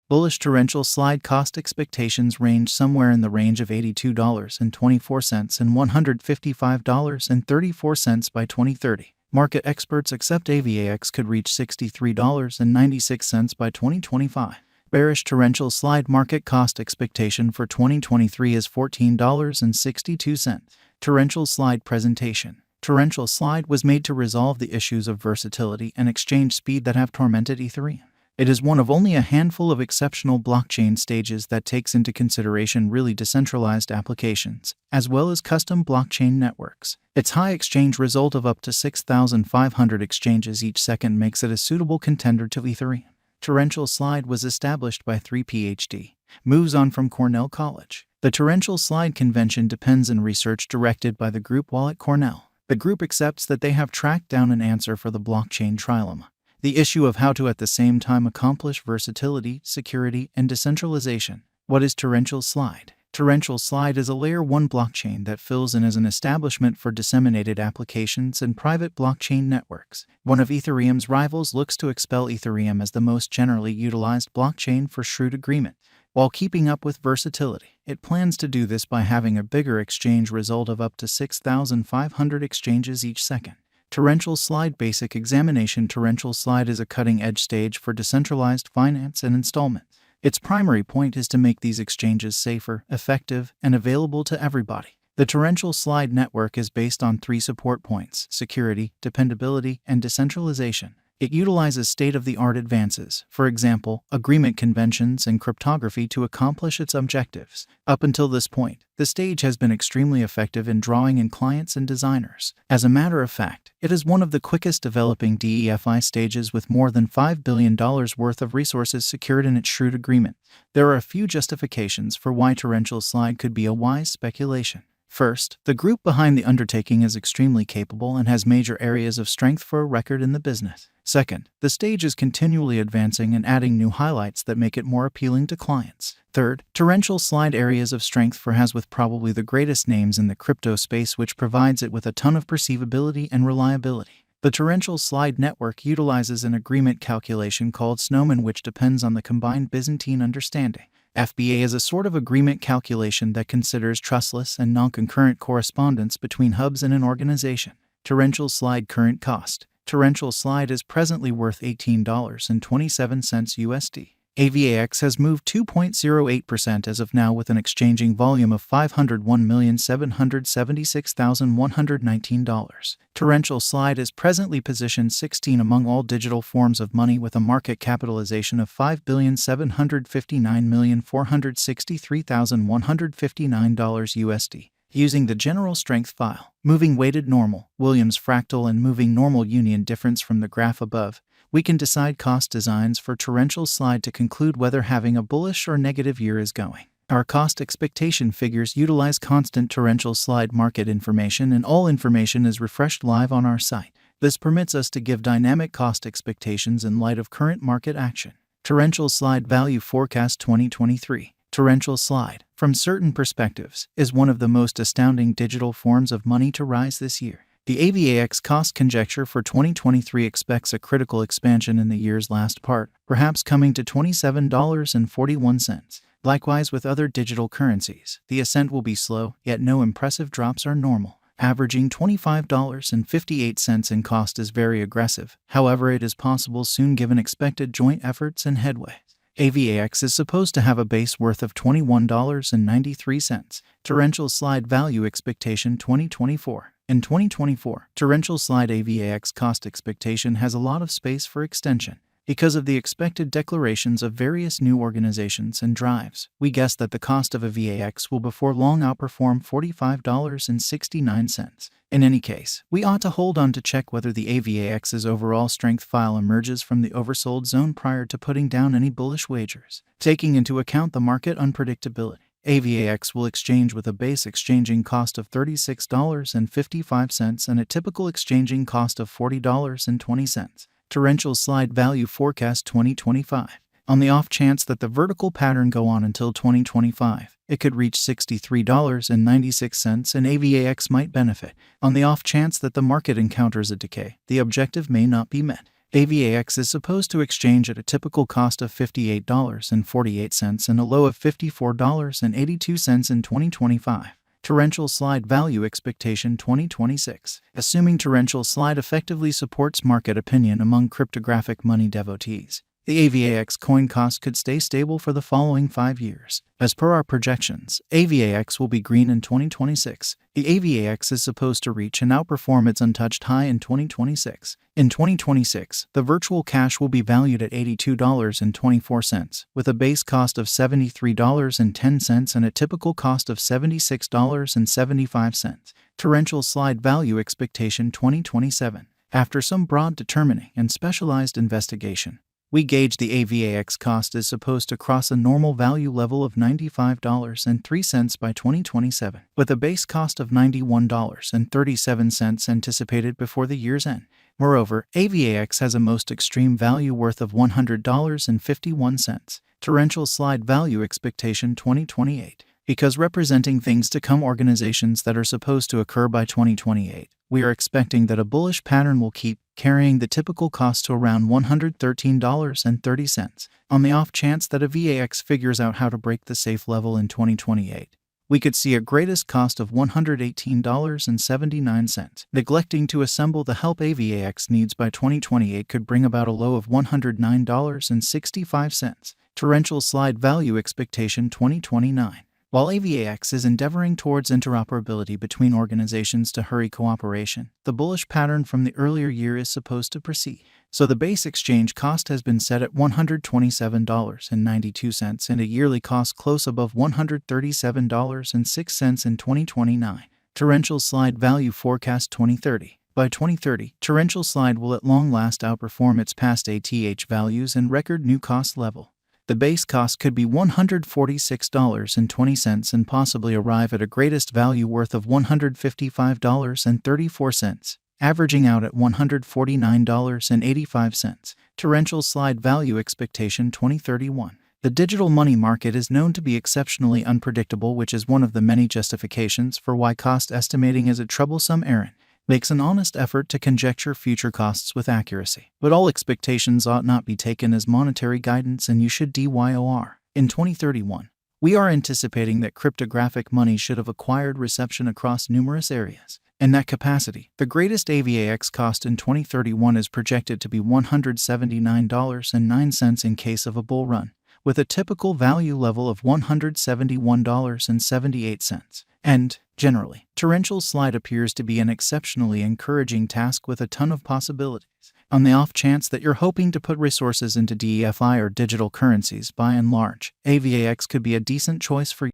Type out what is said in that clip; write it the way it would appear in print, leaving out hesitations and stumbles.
Bullish torrential slide cost expectations range somewhere in the range of $82.24 and $155.34 by 2030. Market experts accept Avax could reach $63.96 by 2025. Bearish torrential slide market cost expectation for 2023 is $14.62. Torrential slide presentation. Torrential slide was made to resolve the issues of versatility and exchange speed that have tormented Ethereum. It is one of only a handful of exceptional blockchain stages that takes into consideration really decentralized applications, as well as custom blockchain networks. Its high exchange result of up to 6,500 exchanges each second makes it a suitable contender to Ethereum. Torrential slide was established by 3 Ph.D. moves on from Cornell College. The torrential slide convention depends on research directed by the group while at Cornell. The group accepts that they have tracked down an answer for the blockchain trilemma. The issue of how to at the same time accomplish versatility, security, and decentralization. What is torrential slide? Torrential slide is a layer 1 blockchain that fills in as an establishment for disseminated applications and private blockchain networks. One of Ethereum's rivals looks to expel Ethereum as the most generally utilized blockchain for shrewd agreement, while keeping up with versatility. It plans to do this by having a bigger exchange result of up to 6,500 exchanges each second. Torrential slide basic examination. Torrential slide is a cutting-edge stage for decentralized finance and installment. Its primary point is to make these exchanges safer, effective, and available to everybody. The torrential slide network is based on 3 support points: security, dependability, and decentralization. It utilizes state-of-the-art advances, for example, agreement conventions and cryptography to accomplish its objectives. Up until this point, the stage has been extremely effective in drawing in clients and designers. As a matter of fact, it is one of the quickest developing DeFi stages with more than $5 billion worth of resources secured in its shrewd agreement. There are a few justifications for why torrential slide could be a wise speculation. First, the group behind the undertaking is extremely capable and has major areas of strength for a record in the business. Second, the stage is continually advancing and adding new highlights that make it more appealing to clients. Third, torrential slide areas of strength for has with probably the greatest names in the crypto space, which provides it with a ton of perceivability and reliability. The torrential slide network utilizes an agreement calculation called Snowman, which depends on the combined Byzantine understanding. FBA is a sort of agreement calculation that considers trustless and non-concurrent correspondence between hubs in an organization. Torrential slide current cost. Torrential slide is presently worth $18.27 USD. Avax has moved 2.08% as of now with an exchanging volume of $501,776,119. Torrential slide is presently positioned 16 among all digital forms of money with a market capitalization of $5,759,463,159 USD. Using the general strength file, moving weighted normal, Williams fractal, and moving normal union difference from the graph above, we can decide cost designs for torrential slide to conclude whether having a bullish or negative year is going. Our cost expectation figures utilize constant torrential slide market information, and all information is refreshed live on our site. This permits us to give dynamic cost expectations in light of current market action. Torrential slide value forecast 2023. Torrential slide, from certain perspectives, is one of the most astounding digital forms of money to rise this year. The Avax cost conjecture for 2023 expects a critical expansion in the year's last part, perhaps coming to $27.41. Likewise with other digital currencies, the ascent will be slow, yet no impressive drops are normal. Averaging $25.58 in cost is very aggressive, however it is possible soon given expected joint efforts and headway. Avax is supposed to have a base worth of $21.93. Torrential slide value expectation 2024. In 2024, torrential slide Avax cost expectation has a lot of space for extension. Because of the expected declarations of various new organizations and drives, we guess that the cost of a VAX will before long outperform $45.69. In any case, we ought to hold on to check whether the AVAX's overall strength file emerges from the oversold zone prior to putting down any bullish wagers. Taking into account the market unpredictability, AVAX will exchange with a base exchanging cost of $36.55 and a typical exchanging cost of $40.20. Torrential slide value forecast 2025. On the off chance that the vertical pattern go on until 2025, it could reach $63.96 and AVAX might benefit. On the off chance that the market encounters a decay, the objective may not be met. AVAX is supposed to exchange at a typical cost of $58.48 and a low of $54.82 in 2025. Torrential slide value expectation 2026. Assuming torrential slide effectively supports market opinion among cryptographic money devotees, the AVAX coin cost could stay stable for the following 5 years. As per our projections, AVAX will be green in 2026. The AVAX is supposed to reach and outperform its untouched high in 2026. In 2026, the virtual cash will be valued at $82.24, with a base cost of $73.10 and a typical cost of $76.75. Torrential slide value expectation 2027. After some broad determining and specialized investigation, we gauge the AVAX cost is supposed to cross a normal value level of $95.03 by 2027, with a base cost of $91.37 anticipated before the year's end. Moreover, AVAX has a most extreme value worth of $100.51. Torrential slide value expectation 2028. Because representing things to come organizations that are supposed to occur by 2028, we are expecting that a bullish pattern will keep carrying the typical cost to around $113.30. On the off chance that a VAX figures out how to break the safe level in 2028, we could see a greatest cost of $118.79. Neglecting to assemble the help AVAX needs by 2028 could bring about a low of $109.65. Torrential slide value expectation 2029. While AVAX is endeavoring towards interoperability between organizations to hurry cooperation, the bullish pattern from the earlier year is supposed to proceed. So the base exchange cost has been set at $127.92 and a yearly cost close above $137.06 in 2029. Torrential slide value forecast 2030. By 2030, torrential slide will at long last outperform its past ATH values and record new cost level. The base cost could be $146.20 and possibly arrive at a greatest value worth of $155.34, averaging out at $149.85. Torrential slide value expectation 2031. The digital money market is known to be exceptionally unpredictable, which is one of the many justifications for why cost estimating is a troublesome errand. Makes an honest effort to conjecture future costs with accuracy. But all expectations ought not be taken as monetary guidance, and you should DYOR. In 2031, we are anticipating that cryptographic money should have acquired reception across numerous areas. In that capacity, the greatest AVAX cost in 2031 is projected to be $179.09 in case of a bull run, with a typical value level of $171.78. And, generally, torrential slide appears to be an exceptionally encouraging task with a ton of possibilities. On the off chance that you're hoping to put resources into DEFI or digital currencies, by and large, AVAX could be a decent choice for you.